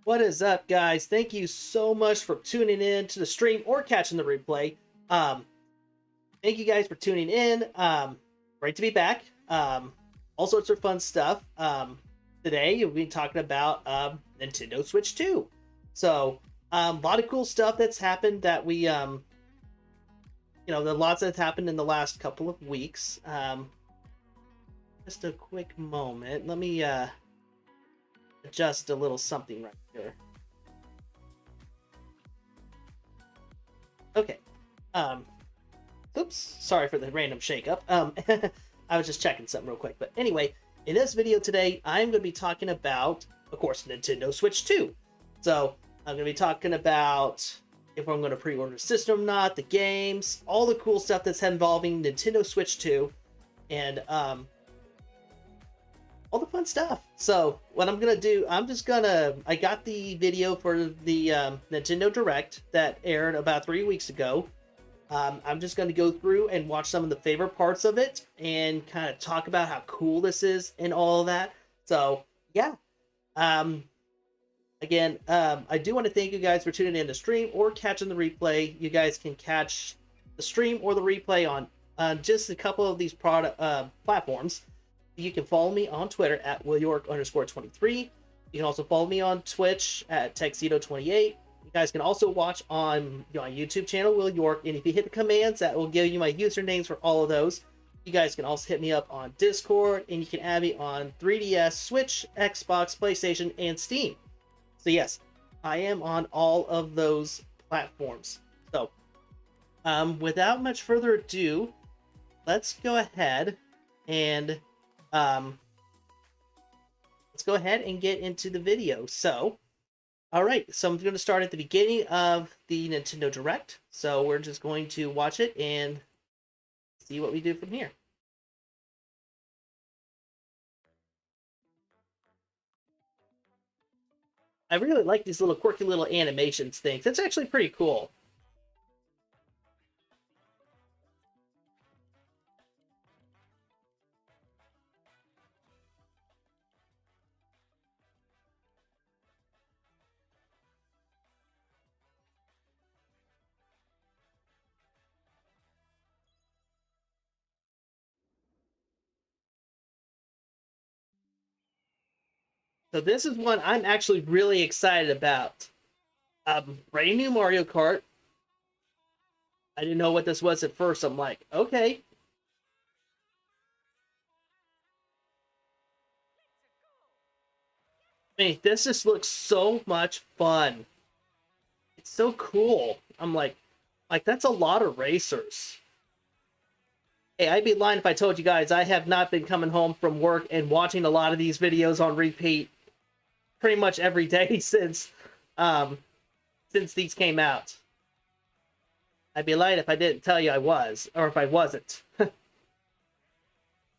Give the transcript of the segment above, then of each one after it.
What is up, guys? Thank you so much for tuning in to the stream or catching the replay. Thank you guys for tuning in. Great to be back. All sorts of fun stuff. Today we'll be talking about Nintendo Switch 2. So, a lot of cool stuff that's happened that we, the lots that's happened in the last couple of weeks. Just a quick moment. Let me adjust a little something right here. Okay. Oops. Sorry for the random shakeup. I was just checking something real quick. But anyway, in this video today, I'm going to be talking about, of course, Nintendo Switch 2. So I'm going to be talking about if I'm going to pre-order the system or not, the games, all the cool stuff that's involving Nintendo Switch 2, and all the fun stuff. So what I'm gonna do, I got the video for the Nintendo Direct that aired about 3 weeks ago. I'm just gonna go through and watch some of the favorite parts of it and kind of talk about how cool this is and all of that. So yeah. Again, I do want to thank you guys for tuning in to stream or catching the replay. You guys can catch the stream or the replay on just a couple of these platforms. You can follow me on Twitter at willyork_23. You can also follow me on Twitch at Texito28. You guys can also watch on my YouTube channel, Will York, and if you hit the commands, that will give you my usernames for all of those. You guys can also hit me up on Discord, and you can add me on 3DS, Switch, Xbox, PlayStation, and Steam. So yes, I am on all of those platforms. So, without much further ado, let's go ahead and get into the video. So, all right, so I'm going to start at the beginning of the Nintendo Direct. So we're just going to watch it and see what we do from here. I really like these little quirky little animations things. It's actually pretty cool. So this is one I'm actually really excited about. Brand new Mario Kart. I didn't know what this was at first. I'm like, okay. I mean, this just looks so much fun. It's so cool. I'm like that's a lot of racers. Hey, I'd be lying if I told you guys I have not been coming home from work and watching a lot of these videos on repeat pretty much every day since these came out. I'd be lying if I didn't tell you I was, or if I wasn't.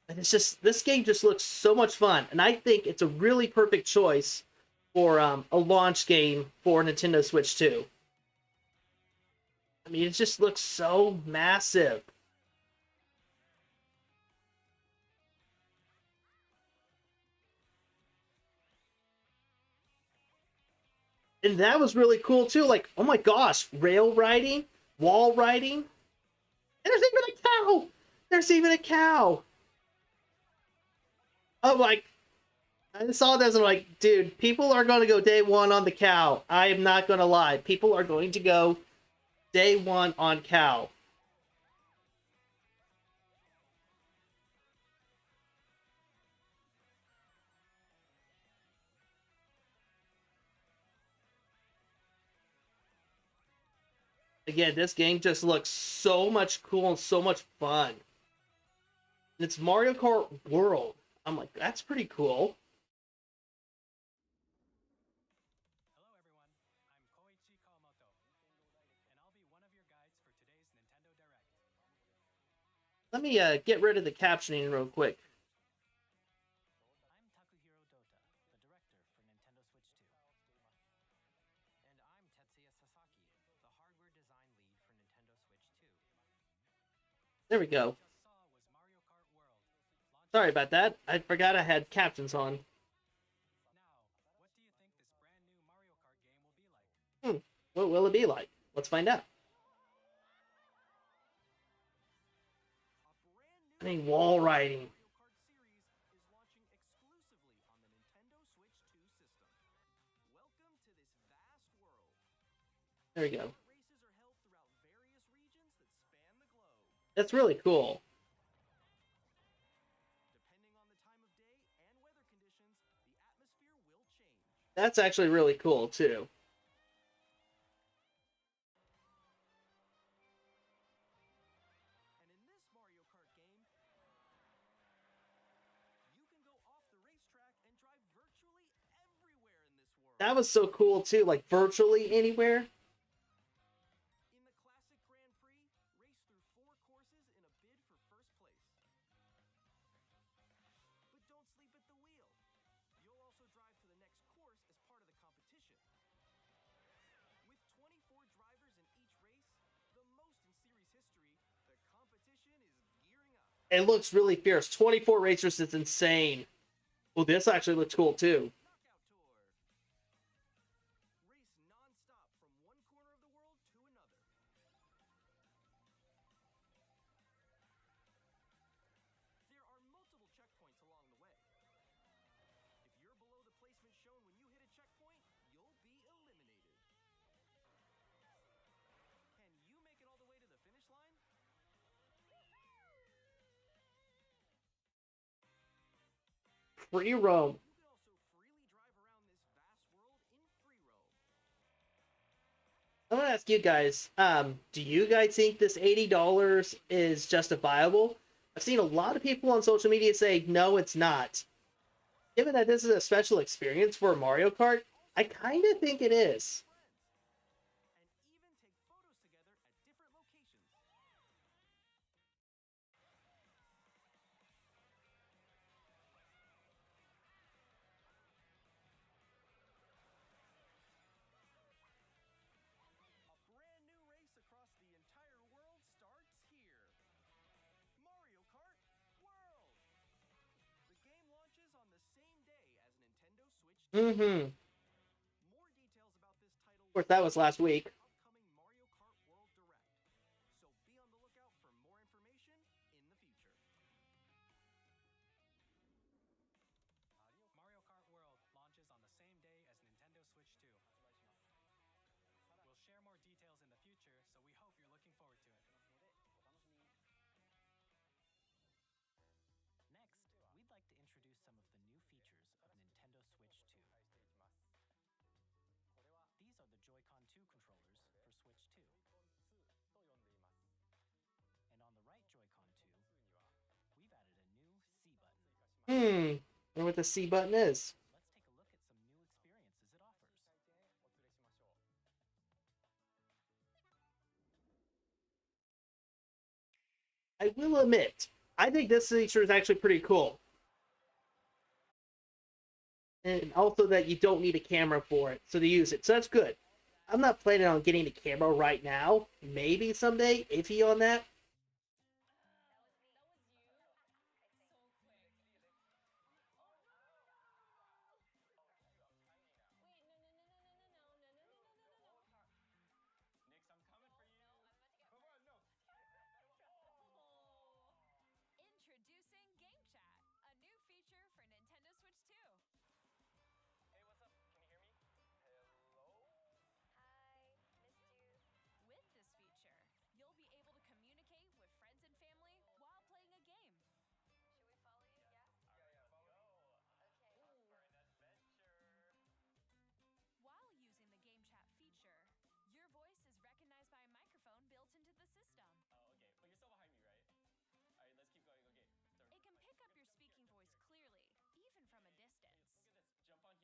It's just, this game just looks so much fun, and I think it's a really perfect choice for a launch game for Nintendo Switch 2. I mean, it just looks so massive. And that was really cool too. Like, oh my gosh, rail riding, wall riding, and there's even a cow. There's even a cow. Oh, like, I saw this and I'm like, dude, people are going to go day one on the cow. I am not going to lie. People are going to go day one on cow. Again, this game just looks so much cool and so much fun. It's Mario Kart World. I'm like, that's pretty cool. Let me get rid of the captioning real quick. There we go. Sorry about that. I forgot I had captions on. What will it be like? Let's find out. I mean, wall riding. There we go. That's really cool. That's actually really cool too. That was so cool too, like virtually anywhere. It looks really fierce. 24 racers is insane. Well, this actually looks cool too. Free roam. I'm gonna ask you guys, do you guys think this $80 is justifiable? I've seen a lot of people on social media say, no, it's not. Given that this is a special experience for Mario Kart, I kind of think it is. Mm-hmm. Of course, that was last week. Hmm. I wonder what the C button is. I will admit, I think this feature is actually pretty cool. And also that you don't need a camera for it, so to use it. So that's good. I'm not planning on getting a camera right now. Maybe someday, iffy on that.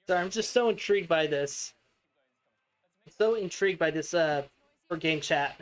So I'm just so intrigued by this. I'm so intrigued by this for game chat.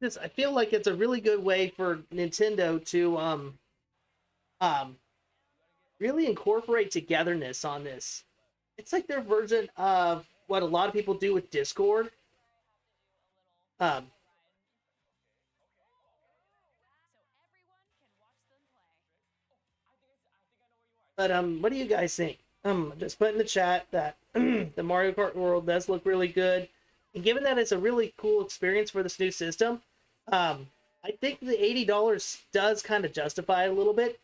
This I feel like it's a really good way for Nintendo to um really incorporate togetherness on this. It's like their version of what a lot of people do with Discord. Um, but what do you guys think? Just put in the chat that the Mario Kart world does look really good, and given that it's a really cool experience for this new system, I think the $80 does kind of justify it a little bit.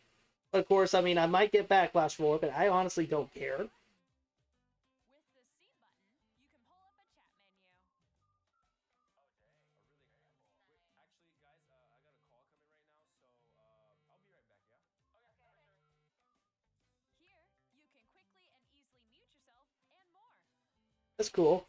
Of course, I mean I might get backlash for it, but I honestly don't care. That's cool.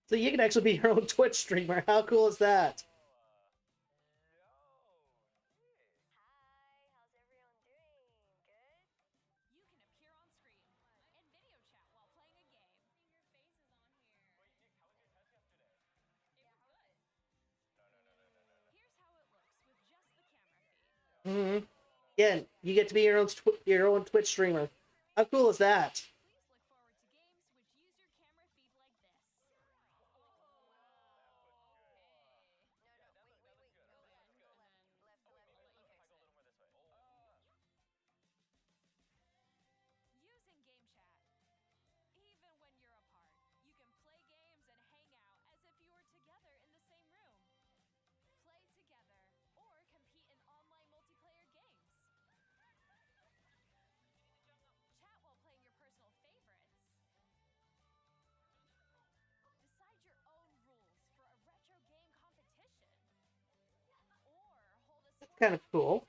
So you can actually be your own Twitch streamer. How cool is that? Mm-hmm. Again, you get to be your own Twitch streamer. How cool is that? That's kind of cool.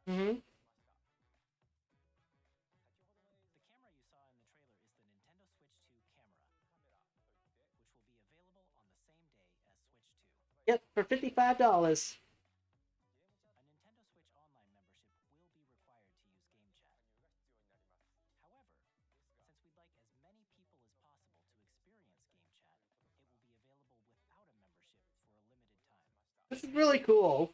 Mm-hmm. Yep, for $55. This is really cool.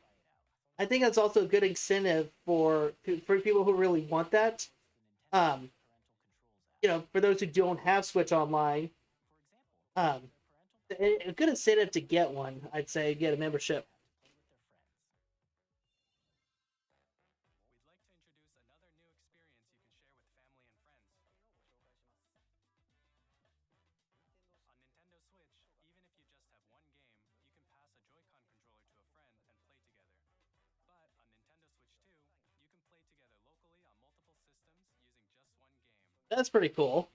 I think that's also a good incentive for people who really want that. Um, for those who don't have Switch Online, um, a good incentive to get one. I'd say get a membership. That's pretty cool.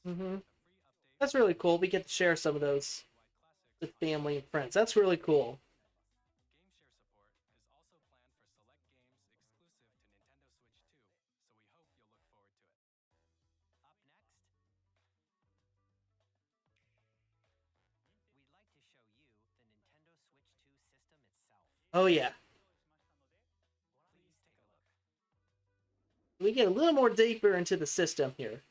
Mm-hmm. That's really cool. We get to share some of those with family and friends. That's really cool. Oh yeah. We get a little more deeper into the system here.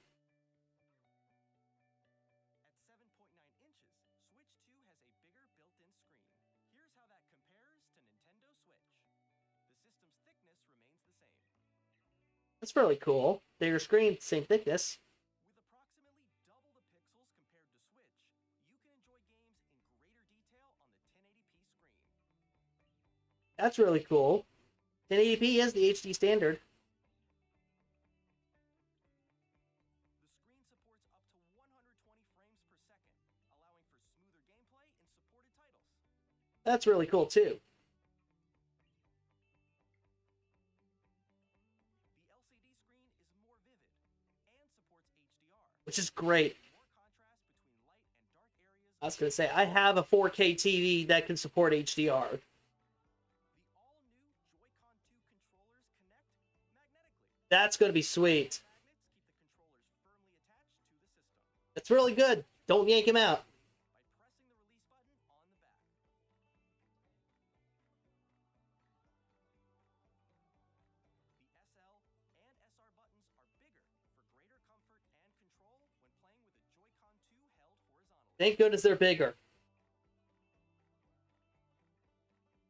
That's really cool. Bigger screen, same thickness. That's really cool. 1080p is the HD standard. The screen supports up to 120 frames per second, allowing for smoother gameplay in supported titles. That's really cool too. The LCD screen is more vivid and supports HDR, which is great. more contrast between light and dark areas. I was going to say, I have a 4K TV that can support HDR. The all-new Joy-Con 2 controllers connect magnetically. That's going to be sweet. Magnets keep the controllers firmly attached to the system. That's really good. Don't yank him out. By pressing the release button on the back. The SL and SR buttons are bigger for greater comfort and control when playing with a Joy-Con 2 held horizontally. Thank goodness they're bigger.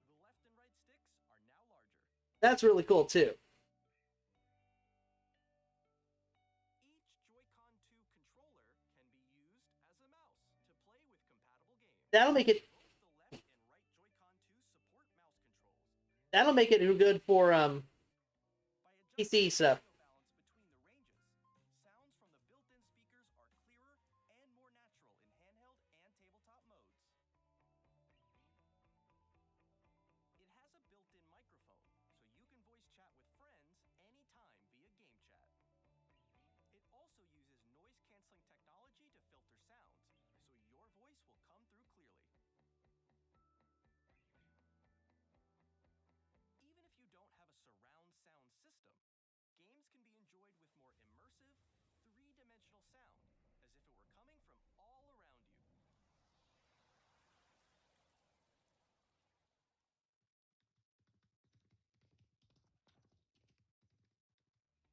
The left and right sticks are now larger. That's really cool too. Each Joy-Con 2 controller can be used as a mouse to play with compatible games. That'll make it. Both the left and right Joy-Con 2 support mouse controls. That'll make it good for By PC adjusting stuff. the audio balance between the ranges, sounds from the built-in speakers are clearer and more natural in handheld and tabletop modes. It has a built-in microphone, so you can voice chat with friends anytime via game chat. It also uses noise-canceling technology to filter sounds, so your voice will come through clearly. Even if you don't have a surround sound system, games can be enjoyed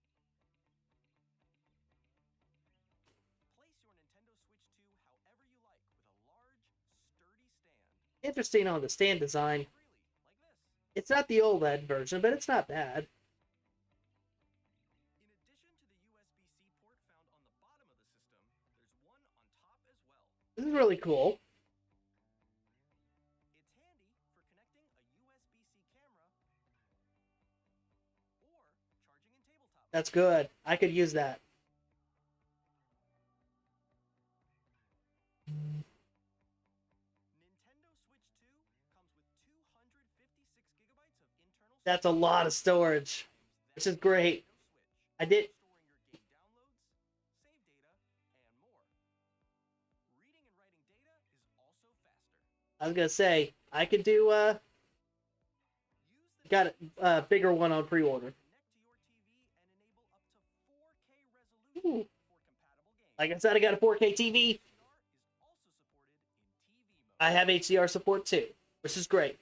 with more immersive, three-dimensional sound, as if it were coming from all around you. Place your Nintendo Switch 2 however you like with a large, sturdy stand. Interesting on the stand design. Freely, like this. It's not the OLED version, but it's not bad. In addition to the USB-C port found on the bottom of the system, there's one on top as well. This is really cool. It's handy for connecting a USB-C camera or charging in tabletop. That's good. I could use that. Nintendo Switch 2 comes with 256 gigabytes of internal That's a lot of storage, which is great. I did. storing your game downloads, save data, and more. Reading and writing data is also faster. I was gonna say I could do. Use the Got a bigger one on pre-order. connect to your TV and enable up to 4K resolution Ooh. for compatible games. Like I said, I got a 4K TV. HDR is also supported in TV mode. I have HDR support too, which is great.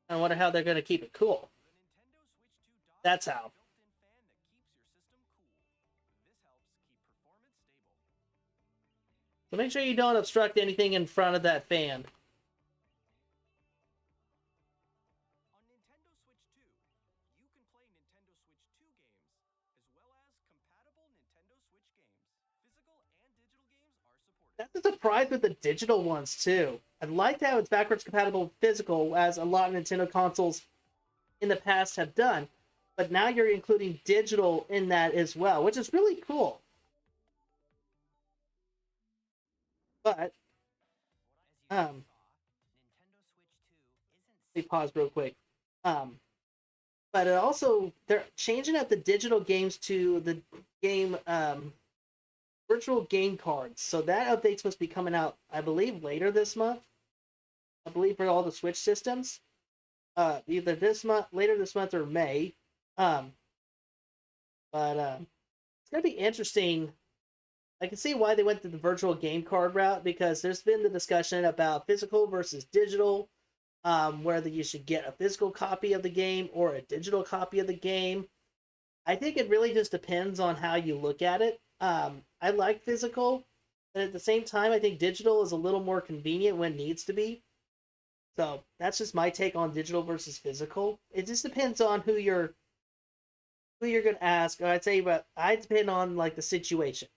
I wonder how they're gonna keep it cool. The Nintendo Switch 2 dock That's has a how. built-in fan that keeps your system cool. This helps keep performance stable. So make sure you don't obstruct anything in front of that fan. On Nintendo Switch 2, you can play Nintendo Switch 2 games, as well as compatible Nintendo Switch games. Physical and digital games are supported. That's a surprise with the digital ones too. I'd like to have it's backwards compatible physical, as a lot of Nintendo consoles in the past have done. But now you're including digital in that as well, which is really cool. But As you Um, saw, Nintendo Switch 2 isn't let me pause real quick. But it also, they're changing up the digital games to the game virtual game cards. So that update's supposed to be coming out, I believe, later this month. I believe for all the Switch systems. Either this month, later this month, or May. But it's gonna be interesting. I can see why they went to the virtual game card route, because there's been the discussion about physical versus digital, whether you should get a physical copy of the game or a digital copy of the game. I think it really just depends on how you look at it. I like physical, but at the same time, I think digital is a little more convenient when it needs to be. So that's just my take on digital versus physical. It just depends on who you're gonna ask. I'd say, but I depend on like the situation.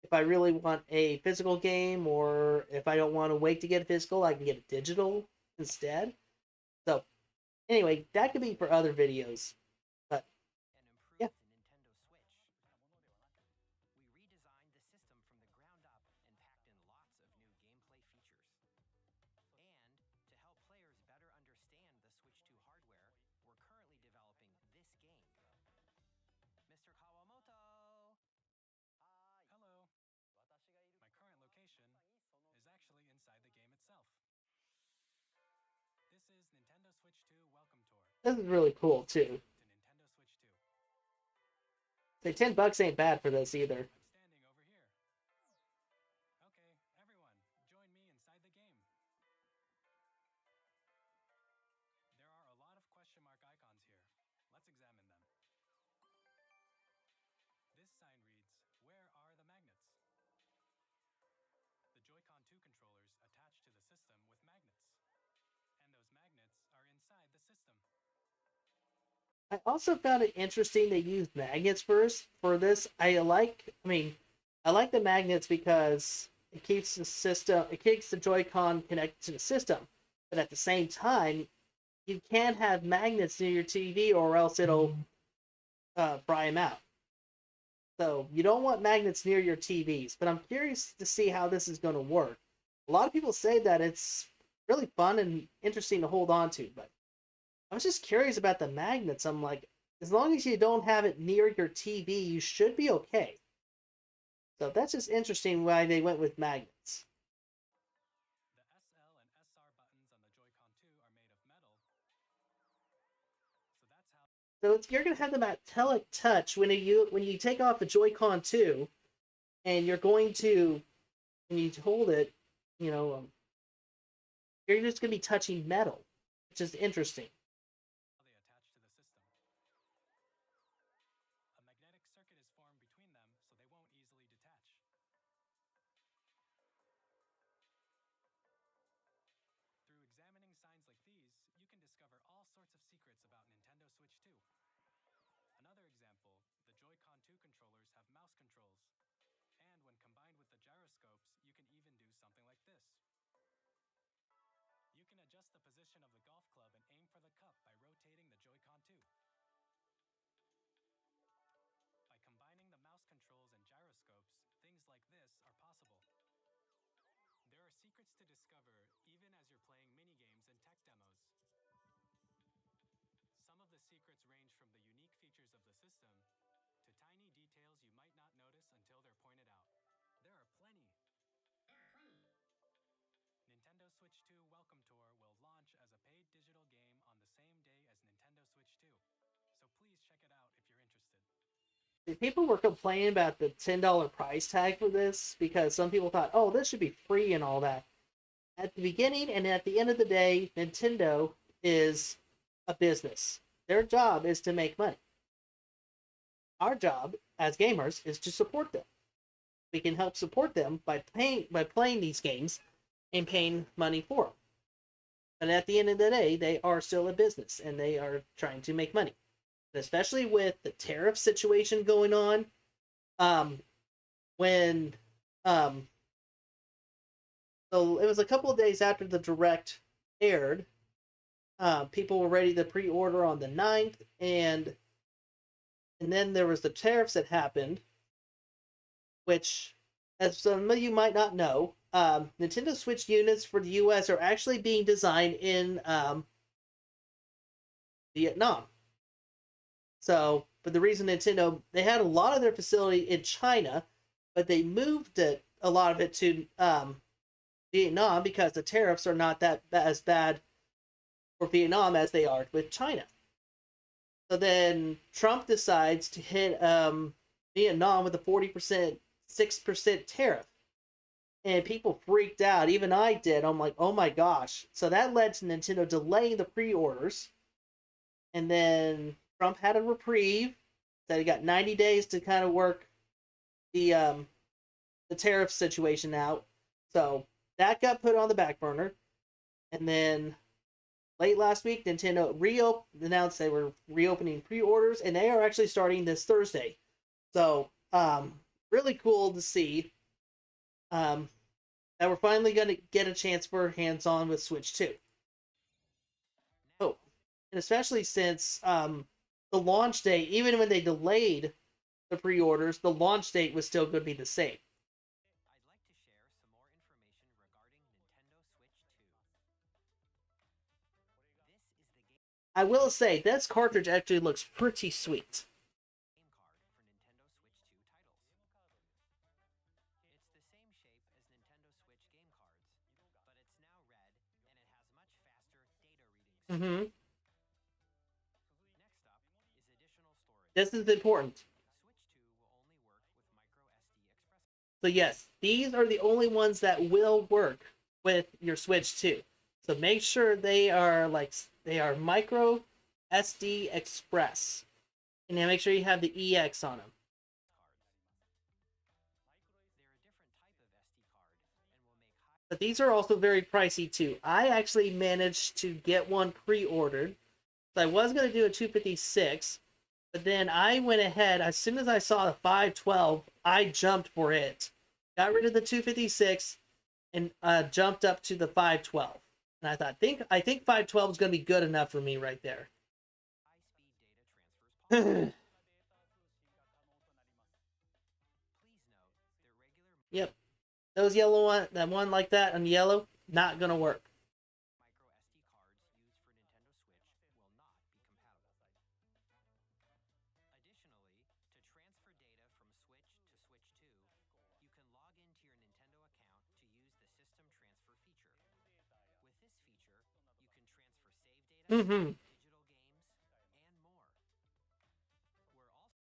If if I really want a physical game, or if I don't want to wait to get a physical, I can get a digital instead. So anyway, that could be for other videos. But And yeah, improved the Nintendo Switch. We redesigned the system from the ground up and packed in lots of new gameplay features. And to help players better understand the Switch 2 hardware, we're currently developing this game. Mr. Kawamoto! Hello. My current location is actually inside the game itself. This is Nintendo Switch 2 Welcome Tour this is really cool too. to Nintendo Switch 2. Say $10 ain't bad for this either. I'm standing over here. Okay, everyone, join me inside the game. There are a lot of question mark icons here. Let's examine them. This sign reads, "Where are the magnets?" The Joy-Con 2 controllers attach to the system with magnets. And those magnets are inside the system. I also found it interesting they used magnets first for this. I like the magnets because it keeps the Joy-Con connected to the system. But at the same time, you can't have magnets near your TV or else it'll fry them out. So you don't want magnets near your TVs. But I'm curious to see how this is going to work. A lot of people say that it's really fun and interesting to hold on to, but I was just curious about the magnets. I'm like, as long as you don't have it near your TV, you should be okay. So that's just interesting why they went with magnets. The SL and SR buttons on the Joy-Con 2 are made of metal. So that's how So you're gonna have the metallic touch when you take off the Joy-Con 2, and you're going to when you hold it, you know, you're just gonna be touching metal, which is interesting. they attach to the system. A magnetic circuit is formed between them so they won't easily detach. Through examining signs like these, you can discover all sorts of secrets about Nintendo Switch 2. Another example, the Joy-Con 2 controllers have mouse controls. And when combined with the gyroscopes, you can even do something like this. You can adjust the position of the golf club and aim for the cup by rotating the Joy-Con 2. By combining the mouse controls and gyroscopes, things like this are possible. There are secrets to discover even as you're playing minigames and tech demos. Some of the secrets range from the unique features of the system to tiny details you might not notice until they're pointed out. There are plenty. Nintendo Switch 2 Welcome Tour will launch as a paid digital game on the same day as Nintendo Switch 2. So please check it out if you're interested. People were complaining about the $10 price tag for this because some people thought, oh, this should be free and all that. At the beginning and at the end of the day, Nintendo is a business. Their job is to make money. Our job as gamers is to support them. We can help support them by playing these games and paying money for them. But at the end of the day, they are still a business and they are trying to make money. And especially with the tariff situation going on, so it was a couple of days after the Direct aired. People were ready to pre-order on the 9th, and then there was the tariffs that happened, which, as some of you might not know, Nintendo Switch units for the US are actually being designed in Vietnam. So, but the reason Nintendo, they had a lot of their facility in China, but they moved a lot of it to Vietnam because the tariffs are not that as bad for Vietnam as they are with China. So then Trump decides to hit Vietnam with a 40%, 6% tariff. And people freaked out. Even I did. I'm like, oh my gosh. So that led to Nintendo delaying the pre-orders. And then Trump had a reprieve. Said he got 90 days to kind of work the tariff situation out. So that got put on the back burner. And then late last week, Nintendo announced they were reopening pre-orders, and they are actually starting this Thursday. So, really cool to see. that we're finally going to get a chance for hands-on with Switch 2. Oh, and especially since the launch date, even when they delayed the pre-orders, the launch date was still going to be the same. I will say, this cartridge actually looks pretty sweet. Mm-hmm. This is important. So yes, these are the only ones that will work with your Switch 2. So make sure they are micro SD Express. And then make sure you have the EX on them. But these are also very pricey too. I actually managed to get one pre-ordered. So I was going to do a 256, but then I went ahead, as soon as I saw the 512, I jumped for it. Got rid of the 256 and jumped up to the 512. And I thought, I think 512 is going to be good enough for me right there. Yep. Those yellow one, that one like that on yellow, not going to work. Mm-hmm.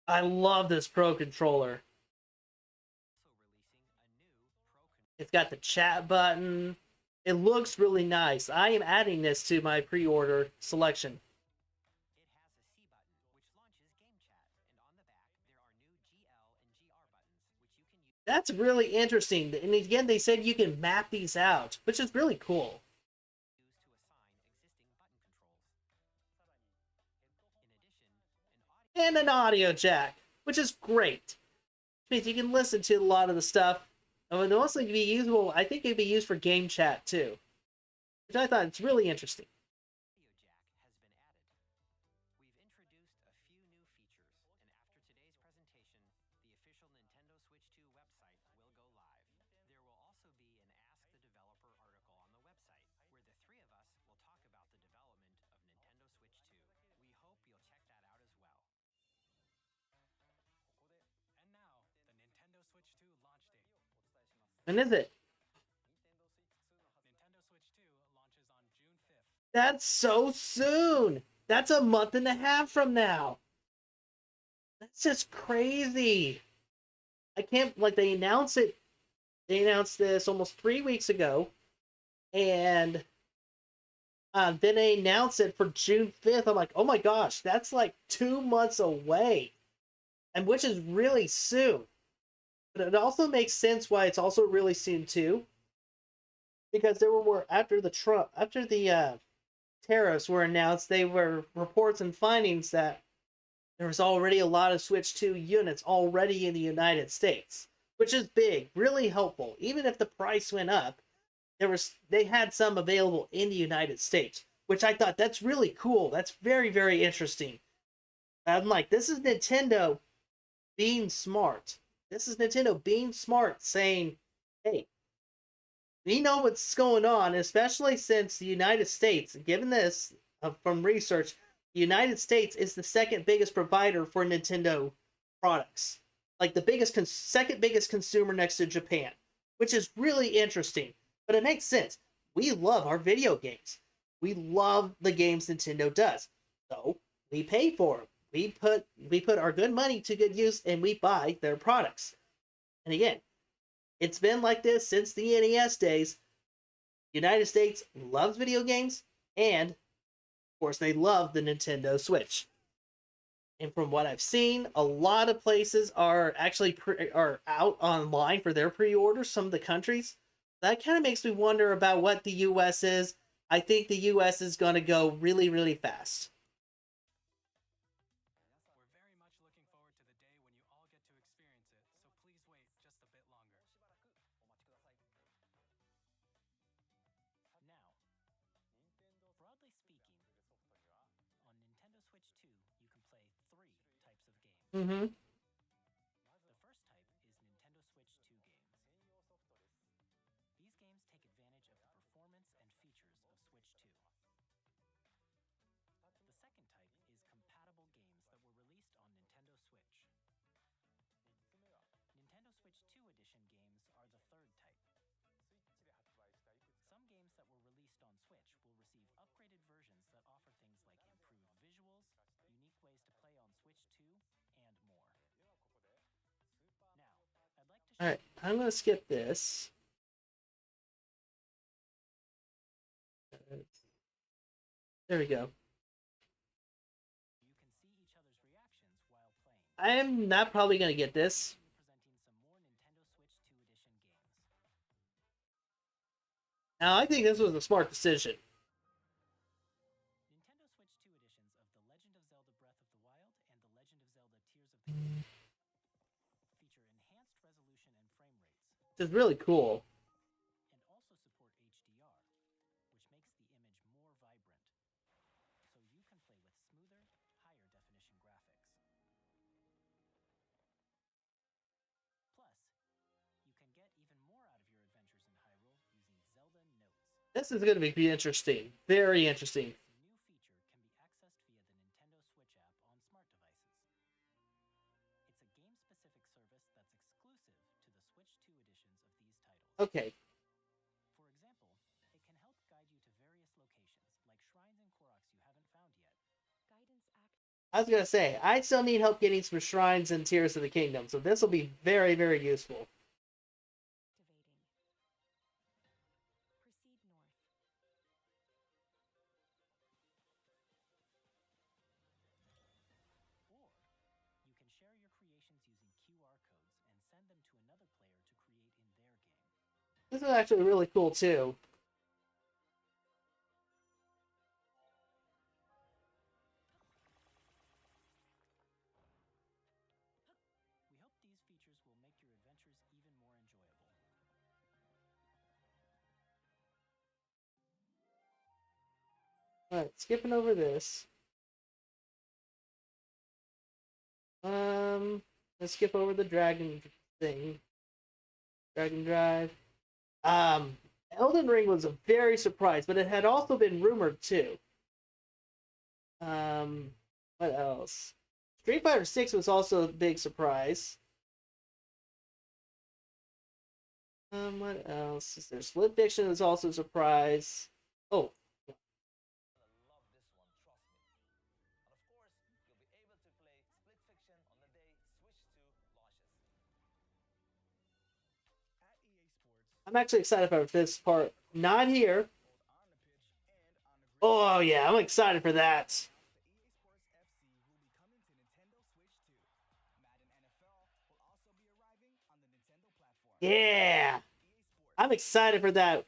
I love this Pro controller. It's got the chat button. It looks really nice. I am adding this to my pre-order selection. That's really interesting. And again, they said you can map these out, which is really cool. And an audio jack, which is great. Which means you can listen to a lot of the stuff. And it would also be usable, I think it'd be used for game chat too. Which I thought it's really interesting. And is it? That's so soon. That's a month and a half from now. That's just crazy. I can't, like, they announced it. They announced this almost 3 weeks ago. And then they announced it for June 5th. I'm like, oh my gosh, that's like 2 months away. And which is really soon. But it also makes sense why it's also really soon too. Because there were more after the tariffs were announced, they were reports and findings that there was already a lot of Switch 2 units already in the United States, which is big, really helpful. Even if the price went up, they had some available in the United States, which I thought that's really cool. That's very, very interesting. I'm like, this is Nintendo being smart. This is Nintendo being smart, saying, hey, we know what's going on, especially since the United States, given this from research, the United States is the second biggest provider for Nintendo products. Like the second biggest consumer next to Japan, which is really interesting. But it makes sense. We love our video games. We love the games Nintendo does. So we pay for them. We put our good money to good use and we buy their products. And again, it's been like this since the NES days. United States loves video games, and of course they love the Nintendo Switch. And from what I've seen, a lot of places are actually are out online for their pre-orders. Some of the countries. That kind of makes me wonder about what the U.S. is. I think the U.S. is going to go really, really fast. Mm-hmm. The first type is Nintendo Switch 2 games. These games take advantage of the performance and features of Switch 2. The second type is compatible games that were released on Nintendo Switch. Nintendo Switch 2 Edition games are the third type. Some games that were released on Switch will receive upgraded versions that offer things like improved visuals, unique ways to play on Switch 2, and more. Now, I'd like to All right, I'm gonna skip this. There we go. You can see each other's reactions while playing. I'm not probably gonna get this. Presenting some more Nintendo Switch 2 Edition games. Now, I think this was a smart decision. Nintendo Switch 2 editions of The Legend of Zelda Breath of the Wild and The Legend of Zelda Tears of the Kingdom feature enhanced resolution and frame rates. This is really cool. And also support HDR, which makes the image more vibrant, so you can play with smoother, higher definition graphics. Plus, you can get even more out of your adventures in Hyrule using Zelda Notes. This is going to be interesting. Very interesting. This new feature can be accessed via the Nintendo Switch app on smart devices. It's a game-specific service that's exclusive to the Switch 2 editions of these titles. Okay. For example, it can help guide you to various locations, like shrines and Koroks you haven't found yet. I was going to say, I still need help getting some shrines and Tears of the Kingdom, so this will be very, very useful. Proceed north. Or, you can share your creations using QR codes and send them to another player to create in their game. This is actually really cool, too. We hope these features will make your adventures even more enjoyable. Alright, skipping over this. Let's skip over the dragon thing. Dragon Drive. Elden Ring was a very surprise, but it had also been rumored too. What else? Street Fighter 6 was also a big surprise. What else? Is there? Split Fiction was also a surprise. Oh. Love this one, trust me. And of course, you'll be able to play Split Fiction on the day Switch 2 launches. At EA Sports, I'm actually excited about this part. Not here. both on the pitch and on the grid, Oh yeah, I'm excited for that. the EA Sports FC will be coming to Nintendo Switch 2. Madden NFL will also be arriving on the Nintendo platform. Yeah. EA Sports. I'm excited for that.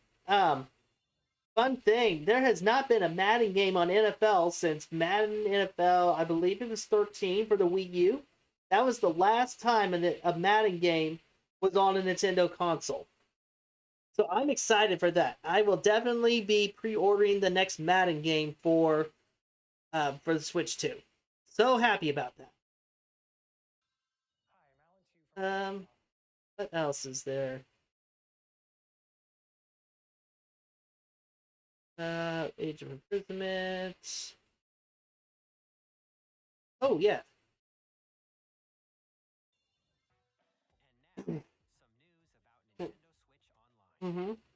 Fun thing, there has not been a Madden game on NFL since Madden NFL, I believe it was 13 for the Wii U. That was the last time a Madden game was on a Nintendo console. So I'm excited for that. I will definitely be pre-ordering the next Madden game for the Switch 2. So happy about that. Hi, I'm Alan Chu from What else is there? Age of Imprisonment. Oh, yeah. And now, some news about Nintendo Switch Online. Mm-hmm. You can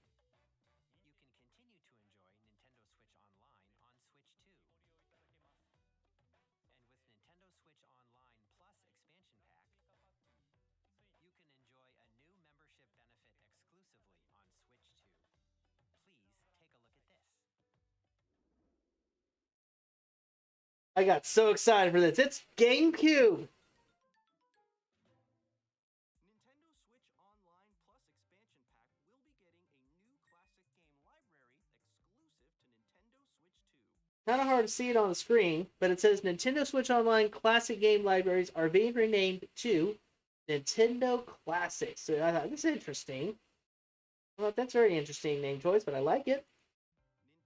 continue to enjoy Nintendo Switch Online on Switch 2. And with Nintendo Switch Online Plus expansion pack, you can enjoy a new membership benefit exclusively on Switch 2. Please take a look at this. I got so excited for this. It's GameCube. Nintendo Switch Online Plus expansion pack will be getting a new classic game library exclusive to Nintendo Switch 2. Kind of hard to see it on the screen, but it says Nintendo Switch Online Classic Game Libraries are being renamed to Nintendo Classics. So I thought this is interesting. Well, that's very interesting name choice, but I like it.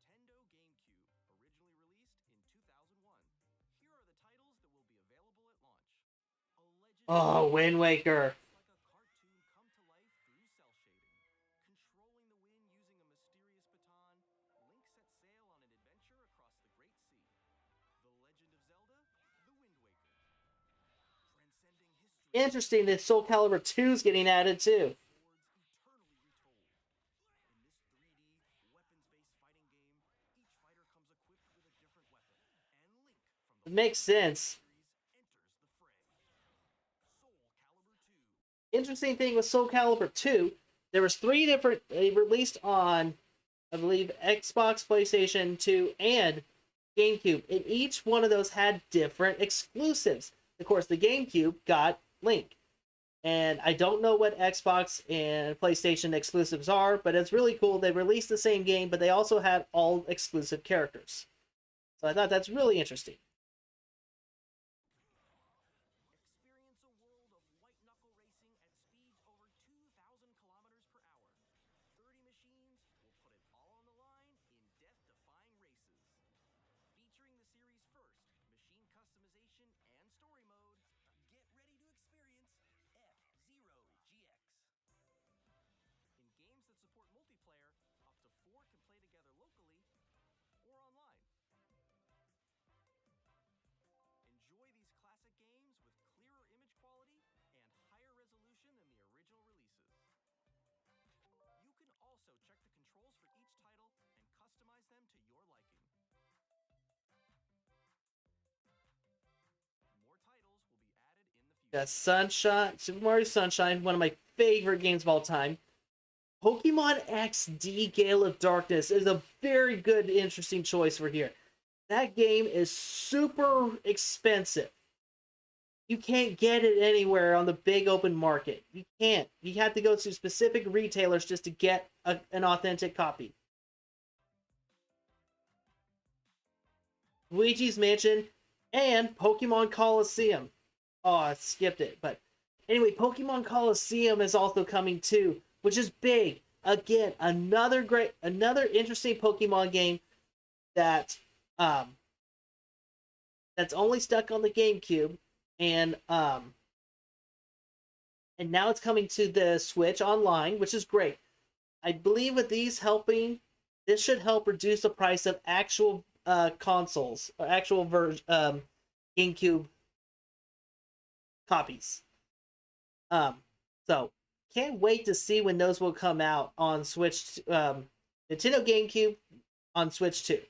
Nintendo GameCube, originally released in 2001. Here are the titles that will be available at launch. Oh, Wind Waker. It's like a cartoon come to life through cell shading. Controlling the wind using a mysterious baton, Link sets sail on an adventure across the Great Sea. The Legend of Zelda, The Wind Waker. Transcending history. Interesting that Soul Calibur 2 is getting added too. Swords eternally retold. In this 3D, weapons-based fighting game, each fighter comes equipped with a different weapon, and Link from the It makes sense. enters the fray. Soul Calibur 2. Interesting thing with Soul Calibur 2, there was 3 different, they released on, I believe, Xbox, PlayStation 2, and GameCube. And each one of those had different exclusives. Of course, the GameCube got Link. And I don't know what Xbox and PlayStation exclusives are, but it's really cool. They released the same game, but they also had all exclusive characters. So I thought that's really interesting. Experience a world of white-knuckle racing at speeds over 2,000 kilometers per hour. 30 machines will put it all on the line in death-defying races. Featuring the series' first machine customization and story mode, get ready to experience F-Zero GX. In games that support multiplayer, up to 4 can play together locally or online. Enjoy these classic games with clearer image quality and higher resolution than the original releases. You can also check the controls for each title and customize them to your liking. More titles will be added in the future. Got Sunshine, Super Mario Sunshine, one of my favorite games of all time. Pokemon XD Gale of Darkness is a very good, interesting choice for here. That game is super expensive. You can't get it anywhere on the big open market. You can't. You have to go to specific retailers just to get an authentic copy. Luigi's Mansion and Pokemon Coliseum. Oh, I skipped it. But anyway, Pokemon Coliseum is also coming too, which is big. Again, another interesting Pokemon game that that's only stuck on the GameCube, and now it's coming to the Switch online, which is great. I believe with these helping, this should help reduce the price of actual consoles or actual GameCube copies. So can't wait to see when those will come out on Switch, Nintendo GameCube on Switch 2. GameCube,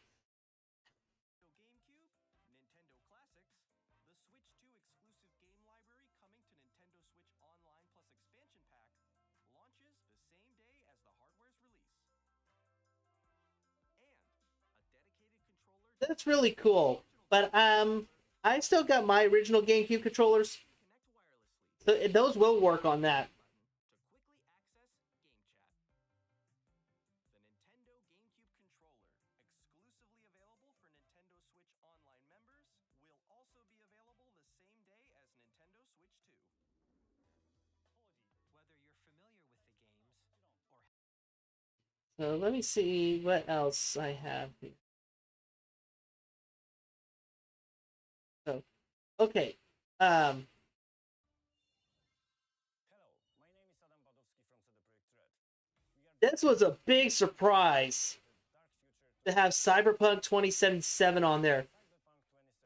Nintendo Classics, the Switch 2 exclusive game library coming to Nintendo Switch Online plus expansion pack launches the same day as the hardware's release. And a dedicated controller. That's really cool. But I still got my original GameCube controllers. Connect wirelessly. So those will work on that. To quickly access Game Chat. The Nintendo GameCube controller, exclusively available for Nintendo Switch Online members, will also be available the same day as Nintendo Switch 2. Whether you're familiar with the games or So let me see what else I have here. So, okay. Hello, my name is Adam Badowski from CD Projekt Red. We are This was a big surprise dark future to have Cyberpunk 2077 on there.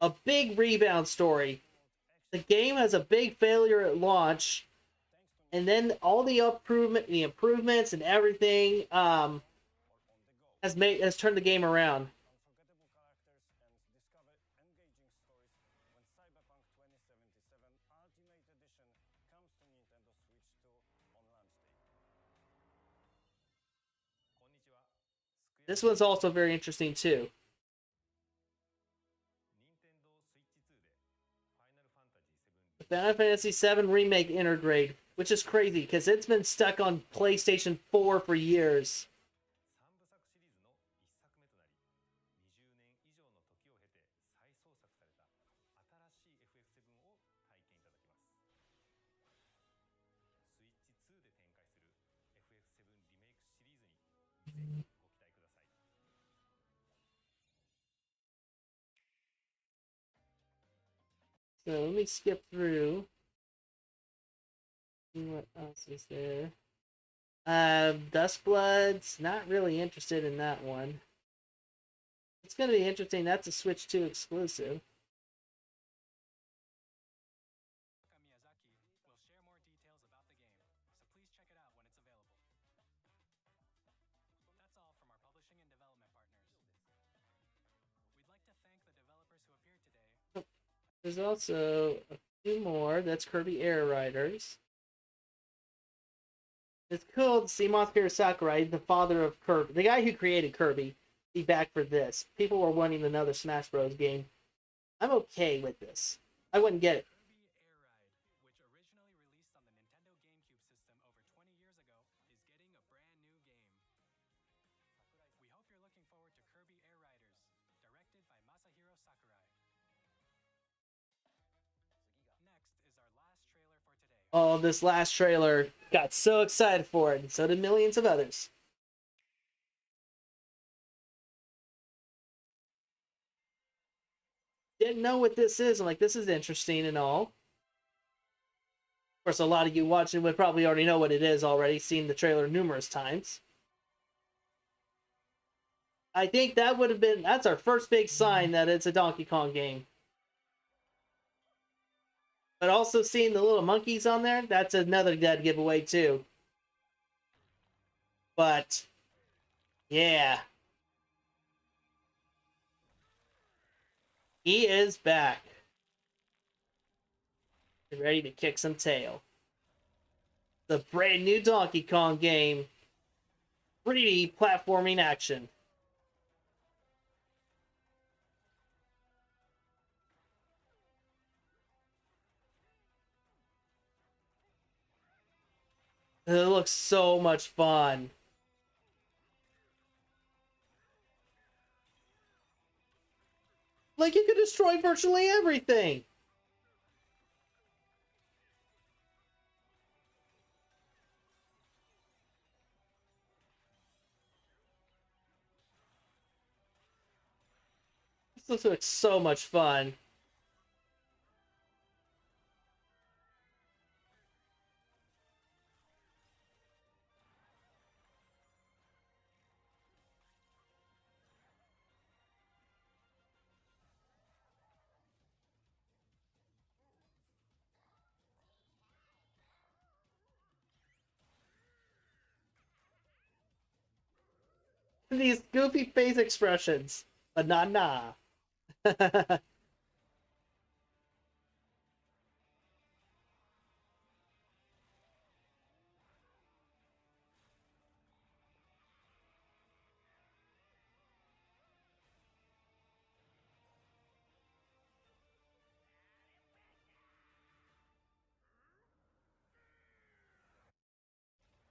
Cyberpunk 2077 A big rebound story. The game has a big failure at launch, and then all the improvements and everything has turned the game around. unforgettable characters and discover engaging stories when Cyberpunk 2077 Ultimate Edition comes to Nintendo Switch 2 on launch day. Konnichiwa. This one's also very interesting too. Nintendo Switch 2 で Final Fantasy 7 Final Fantasy VII Remake Intergrade, which is crazy because it's been stuck on PlayStation 4 for years. 3部作シリーズの1作目となり、20年以上の時を経て再創作された新しい FF7 を体験いただきます。スイッチ2で展開する FF7 リメイクシリーズにぜひご期待ください。So let me skip through. What else is there? Duskbloods, not really interested in that one. It's gonna be interesting. That's a Switch 2 exclusive. Miyazaki will share more details about the game, so please check it out when it's available. That's all from our publishing and development partners. We'd like to thank the developers who appeared today. There's also a few more. That's Kirby Air Riders. It's cool to see Masahiro Sakurai, the father of Kirby, the guy who created Kirby, be back for this. People were wanting another Smash Bros. Game. I'm okay with this. I wouldn't get it. Kirby Air Ride, which originally released on the Nintendo GameCube system over 20 years ago, is getting a brand new game. We hope you're looking forward to Kirby Air Riders, directed by Masahiro Sakurai. Next is our last trailer for today. Oh, this last trailer. Got so excited for it, and so did millions of others. Didn't know what this is. I'm like, this is interesting and all. Of course, a lot of you watching would probably already know what it is already, seen the trailer numerous times. I think that would have been, that's our first big sign that it's a Donkey Kong game. But also seeing the little monkeys on there, that's another dead giveaway too. But, yeah. He is back. Ready to kick some tail. The brand new Donkey Kong game. 3D platforming action. It looks so much fun. Like, you could destroy virtually everything. This looks like so much fun. These goofy face expressions. But nah.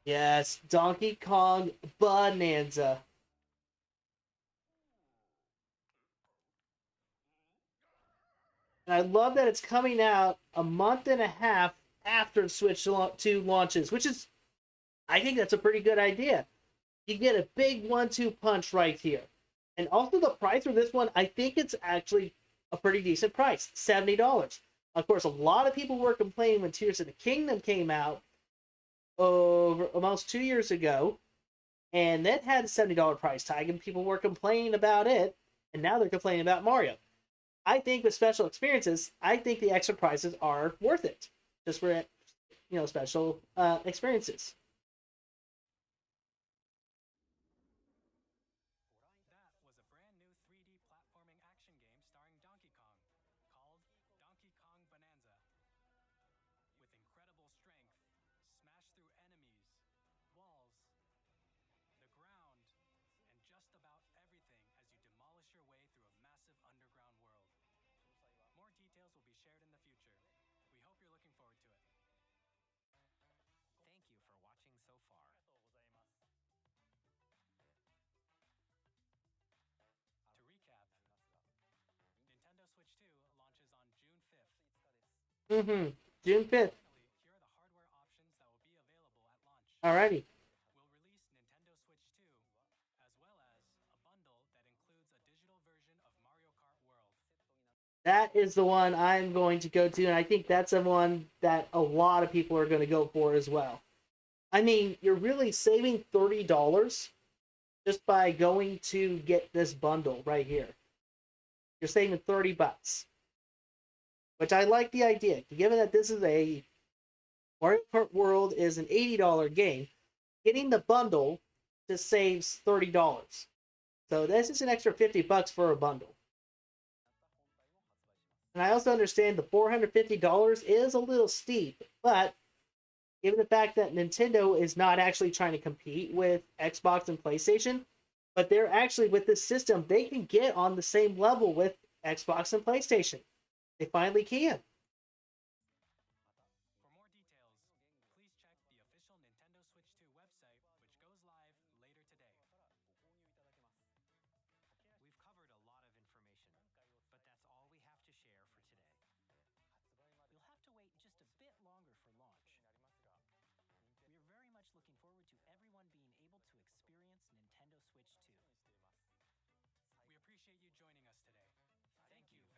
Yes, Donkey Kong Bonanza. And I love that it's coming out a month and a half after Switch 2 launches, which is, I think that's a pretty good idea. You get a big 1-2 punch right here. And also the price for this one, I think it's actually a pretty decent price, $70. Of course, a lot of people were complaining when Tears of the Kingdom came out over almost 2 years ago, and that had a $70 price tag, and people were complaining about it, and now they're complaining about Mario. I think with special experiences, I think the extra prices are worth it, just for special experiences. That was a brand new 3D platforming action game starring Donkey Kong, called Donkey Kong Bonanza. With incredible strength, smash through enemies, walls, the ground, and just about everything as you demolish your way through a massive underground world. More details will be shared in the future. We hope you're looking forward to it. Thank you for watching so far. To recap, Nintendo Switch 2 launches on June 5th. June 5th. Finally, here are the hardware options that will be available at launch. Alrighty. We'll release Nintendo Switch 2, as well as a bundle that includes a digital version of Mario Kart World. That is the one I'm going to go to, and I think that's the one that a lot of people are going to go for as well. I mean, you're really saving $30 just by going to get this bundle right here. You're saving 30 bucks, which I like the idea. Given that this is a Mario Kart World is an $80 game, getting the bundle just saves $30. So this is an extra 50 bucks for a bundle. And I also understand the $450 is a little steep, but given the fact that Nintendo is not actually trying to compete with Xbox and PlayStation, but they're actually, with this system, they can get on the same level with Xbox and PlayStation. They finally can. For more details, please check the official Nintendo Switch 2 website, which goes live later today. We've covered a lot of information, but that's all we have to share for today. You'll have to wait just a bit longer for launch. We are very much looking forward to everyone being able to experience Nintendo Switch 2. We appreciate you joining us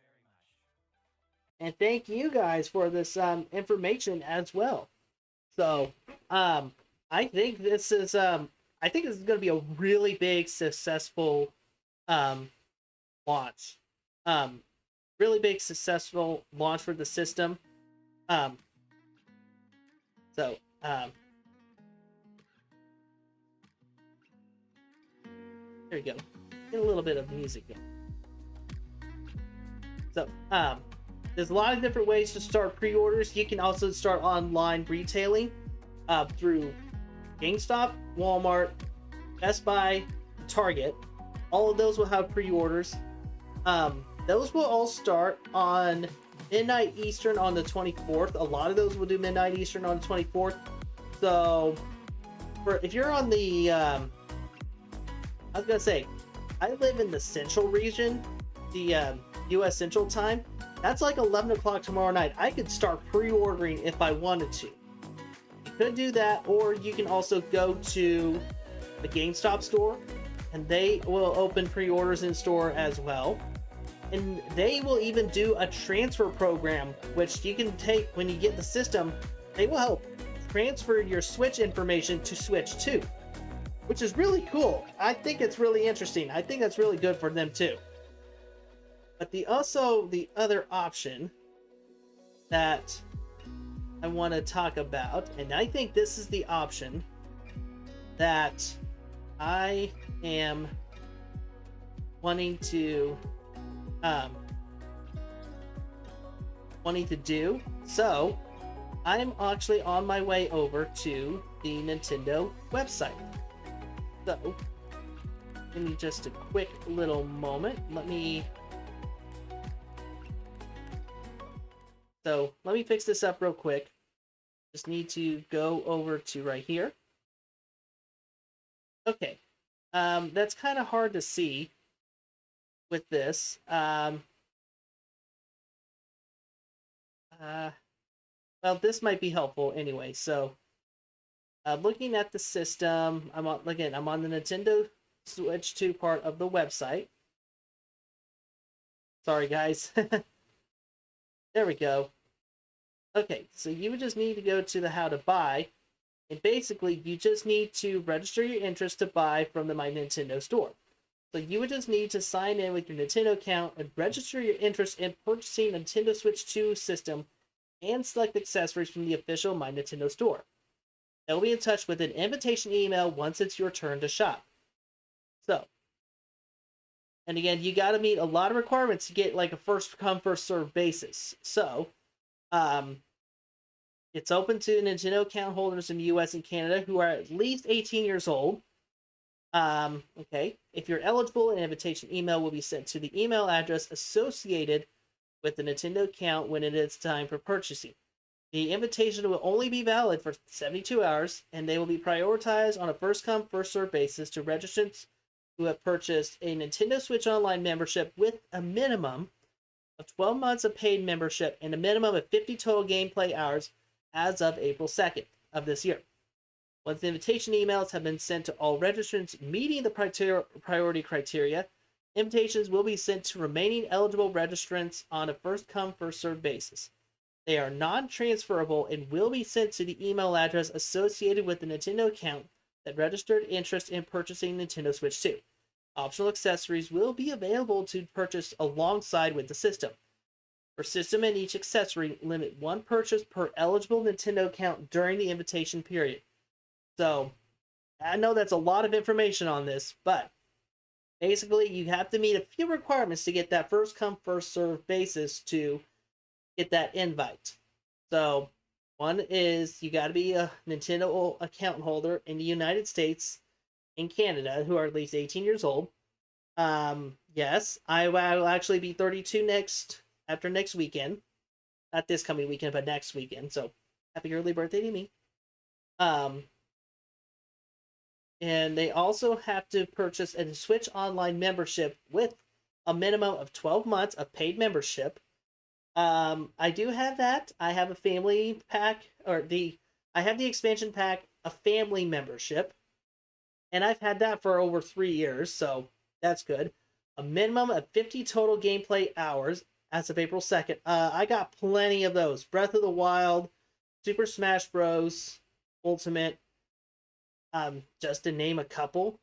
today. Thank you very much. And thank you guys for this information as well. So, I think this is going to be a really big, successful launch. Really big, successful launch for the system. There we go. Get a little bit of music in. So, there's a lot of different ways to start pre-orders. You can also start online retailing through GameStop, Walmart, Best Buy, Target. All of those will have pre-orders. Those will all start on midnight Eastern on the 24th. A lot of those will do midnight Eastern on the 24th. So, if you're on the, I was gonna say, I live in the Central region, the U.S. Central Time. That's like 11 o'clock tomorrow night. I could start pre-ordering if I wanted to. You could do that, or you can also go to the GameStop store, and they will open pre-orders in store as well. And they will even do a transfer program, which you can take when you get the system. They will help transfer your Switch information to Switch 2, which is really cool. I think it's really interesting. I think that's really good for them too. But the other option that I want to talk about, and I think this is the option that I am wanting to do. So I'm actually on my way over to the Nintendo website. So give me just a quick little moment. Let me fix this up real quick. Just need to go over to right here. Okay. That's kind of hard to see with this. Well, this might be helpful anyway. So, looking at the system, I'm on the Nintendo Switch 2 part of the website. Sorry, guys. There we go. Okay, so you would just need to go to the how to buy, and basically you just need to register your interest to buy from the My Nintendo store. So you would just need to sign in with your Nintendo account and register your interest in purchasing a Nintendo Switch 2 system and select accessories from the official My Nintendo store. They'll be in touch with an invitation email once it's your turn to shop. So, and again, you got to meet a lot of requirements to get like a first come first serve basis. So, it's open to Nintendo account holders in the US and Canada who are at least 18 years old. Okay, if you're eligible, an invitation email will be sent to the email address associated with the Nintendo account when it is time for purchasing. The invitation will only be valid for 72 hours, and they will be prioritized on a first come first serve basis to registrants who have purchased a Nintendo Switch Online membership with a minimum of 12 months of paid membership and a minimum of 50 total gameplay hours as of April 2nd of this year. Once the invitation emails have been sent to all registrants meeting the priority criteria, Invitations will be sent to remaining eligible registrants on a first-come, first-served basis. They are non-transferable and will be sent to the email address associated with the Nintendo account that registered interest in purchasing Nintendo Switch 2. Optional accessories will be available to purchase alongside with the system. For system and each accessory, limit one purchase per eligible Nintendo account during the invitation period. So, I know that's a lot of information on this, but basically you have to meet a few requirements to get that first come, first served basis to get that invite. So, one is you got to be a Nintendo account holder in the United States and Canada who are at least 18 years old. Yes, I will actually be 32 after next weekend. Not this coming weekend, but next weekend. So, happy early birthday to me. And they also have to purchase a Switch Online membership with a minimum of 12 months of paid membership. I do have that. I have a family pack, I have the expansion pack, a family membership, and I've had that for over 3 years, so that's good. A minimum of 50 total gameplay hours as of April 2nd. I got plenty of those. Breath of the Wild, Super Smash Bros. Ultimate, just to name a couple.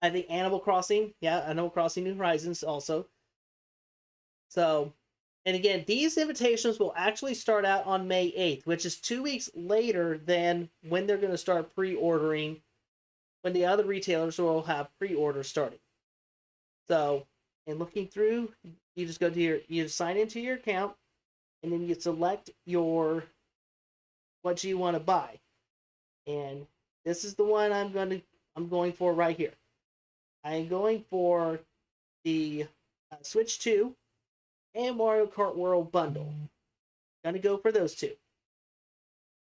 I think Animal Crossing, Animal Crossing New Horizons also. So, and again, these invitations will actually start out on May 8th, which is 2 weeks later than when they're going to start pre-ordering, when the other retailers will have pre-orders starting. So, and looking through, you just go to you sign into your account, and then you select what you want to buy. And this is the one I'm going for right here. I am going for the Switch 2 and Mario Kart World bundle. Gonna go for those two.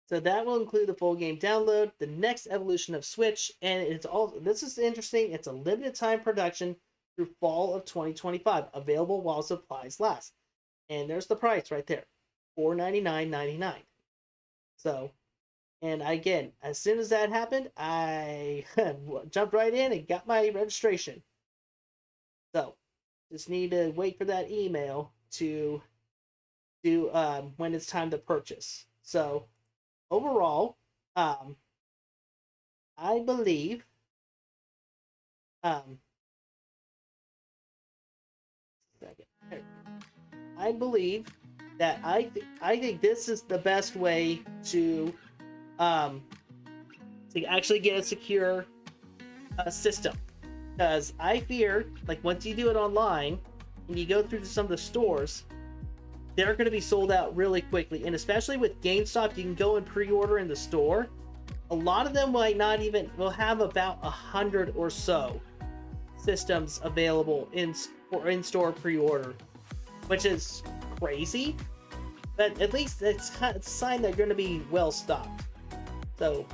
So that will include the full game download, the next evolution of Switch, and this is interesting, it's a limited time production through fall of 2025, available while supplies last. And there's the price right there, $499.99. So, and again, as soon as that happened, I jumped right in and got my registration. So, just need to wait for that email to do when it's time to purchase. So, overall, I believe that I think this is the best way to actually get a secure system, because I fear, like, once you do it online and you go through to some of the stores, they're going to be sold out really quickly. And especially with GameStop, you can go and pre-order in the store. A lot of them will have about 100 or so systems available for in-store pre-order, which is crazy, but at least it's a sign they're going to be well stocked. So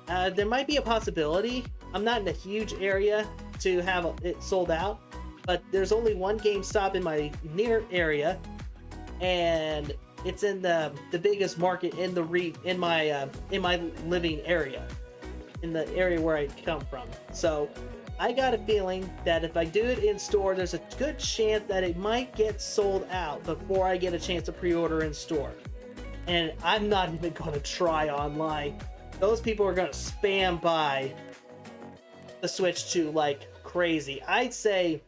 there might be a possibility. I'm not in a huge area to have it sold out, but there's only one GameStop in my near area, and it's in the biggest market in my living area, in the area where I come from. So I got a feeling that if I do it in store, there's a good chance that it might get sold out before I get a chance to pre-order in store. And I'm not even going to try online. Those people are going to spam by the Switch 2 like crazy. I'd say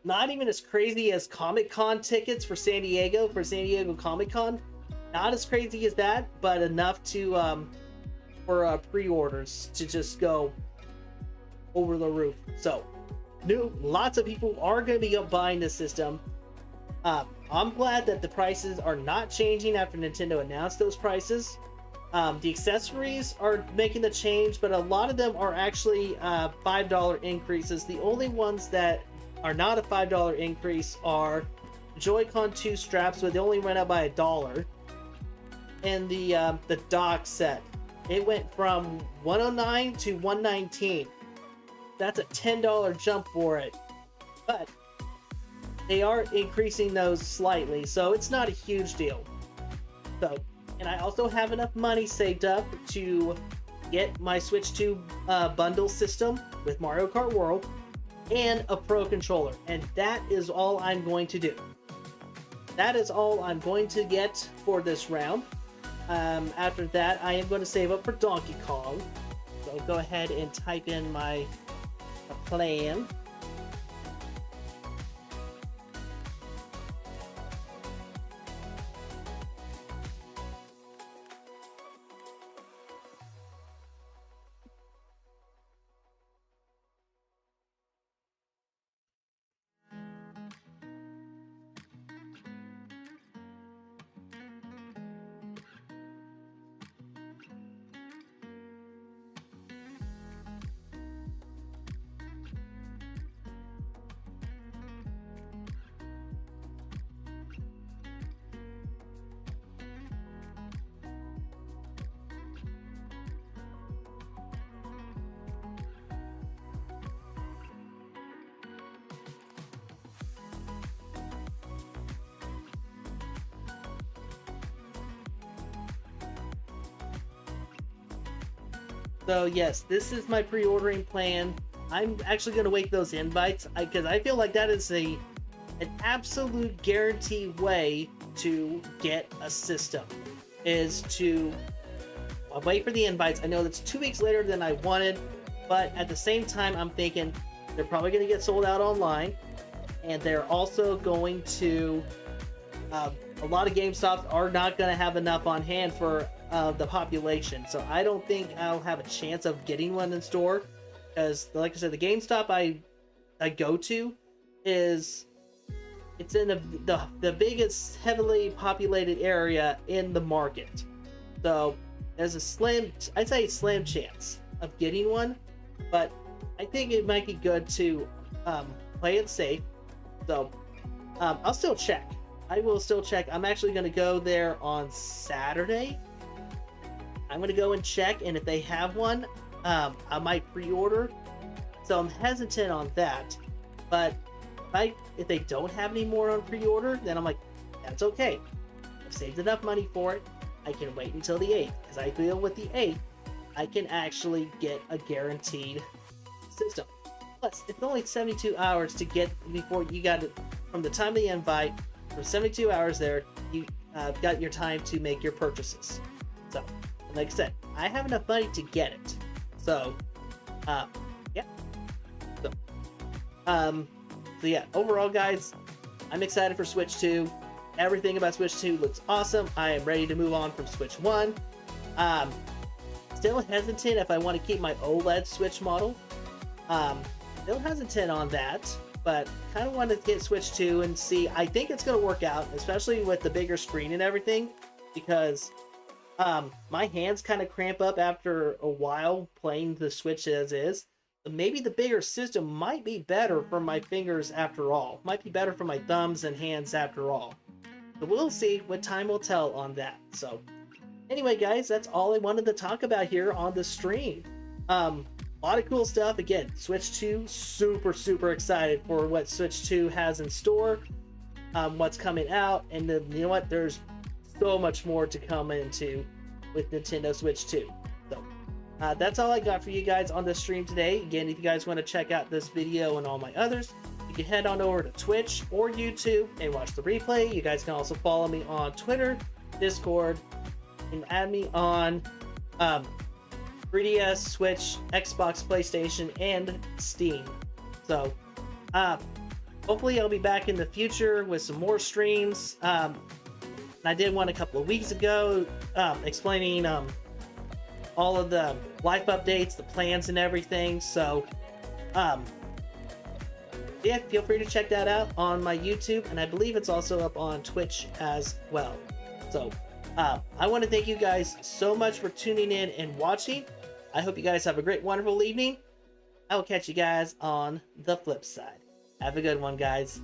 not even as crazy as Comic-Con tickets for San Diego Comic-Con. Not as crazy as that, but enough to for pre-orders to just go over the roof. So lots of people are going to be buying this system. I'm glad that the prices are not changing after Nintendo announced those prices. The accessories are making the change, but a lot of them are actually $5 increases. The only ones that are not a $5 increase are Joy-Con 2 straps, but they only went up by $1. And the dock set, it went from $109 to $119. That's a $10 jump for it, but they are increasing those slightly, so it's not a huge deal. So, and I also have enough money saved up to get my Switch 2 bundle system with Mario Kart World and a Pro controller. And that is all I'm going to do. That is all I'm going to get for this round. After that, I am going to save up for Donkey Kong. So I'll go ahead and type in my plan. So yes, this is my pre-ordering plan. I'm actually going to wait those invites because I feel like that is an absolute guarantee way to get a system, is to wait for the invites. I know that's 2 weeks later than I wanted, but at the same time, I'm thinking they're probably going to get sold out online, and they're also going to a lot of GameStops are not going to have enough on hand for the population, so I don't think I'll have a chance of getting one in store, because like I said, the GameStop I go to is, it's in the biggest heavily populated area in the market, so there's I'd say slim chance of getting one, but I think it might be good to play it safe. So I'll still check. I will still check. I'm actually going to go there on Saturday. I'm going to go and check, and if they have one, I might pre-order. So I'm hesitant on that. But if they don't have any more on pre-order, then I'm like, that's okay. I've saved enough money for it. I can wait until the 8th, because I feel with the 8th, I can actually get a guaranteed system. Plus, it's only 72 hours to get before you got it from the time of the invite. For 72 hours there, you got your time to make your purchases. So, like I said, I have enough money to get it. So, yeah. So yeah, overall, guys, I'm excited for Switch 2. Everything about Switch 2 looks awesome. I am ready to move on from Switch 1. Still hesitant if I want to keep my OLED Switch model. Still hesitant on that, but kind of want to get Switch 2 and see. I think it's going to work out, especially with the bigger screen and everything, because my hands kind of cramp up after a while playing the Switch as is. But maybe the bigger system might be better for my fingers after all. Might be better for my thumbs and hands after all. But we'll see. What time will tell on that. So anyway, guys, that's all I wanted to talk about here on the stream. A lot of cool stuff. Again, Switch 2, super excited for what Switch 2 has in store, what's coming out, and then, you know what, there's so much more to come into with Nintendo Switch 2. So that's all I got for you guys on the stream today. Again, if you guys want to check out this video and all my others, you can head on over to Twitch or YouTube and watch the replay. You guys can also follow me on Twitter, Discord, and add me on 3DS, Switch, Xbox, PlayStation, and Steam. So hopefully I'll be back in the future with some more streams. I did one a couple of weeks ago explaining all of the life updates, the plans, and everything. So yeah, feel free to check that out on my YouTube, and I believe it's also up on Twitch as well. So I want to thank you guys so much for tuning in and watching. I hope you guys have a great, wonderful evening. I will catch you guys on the flip side. Have a good one, guys.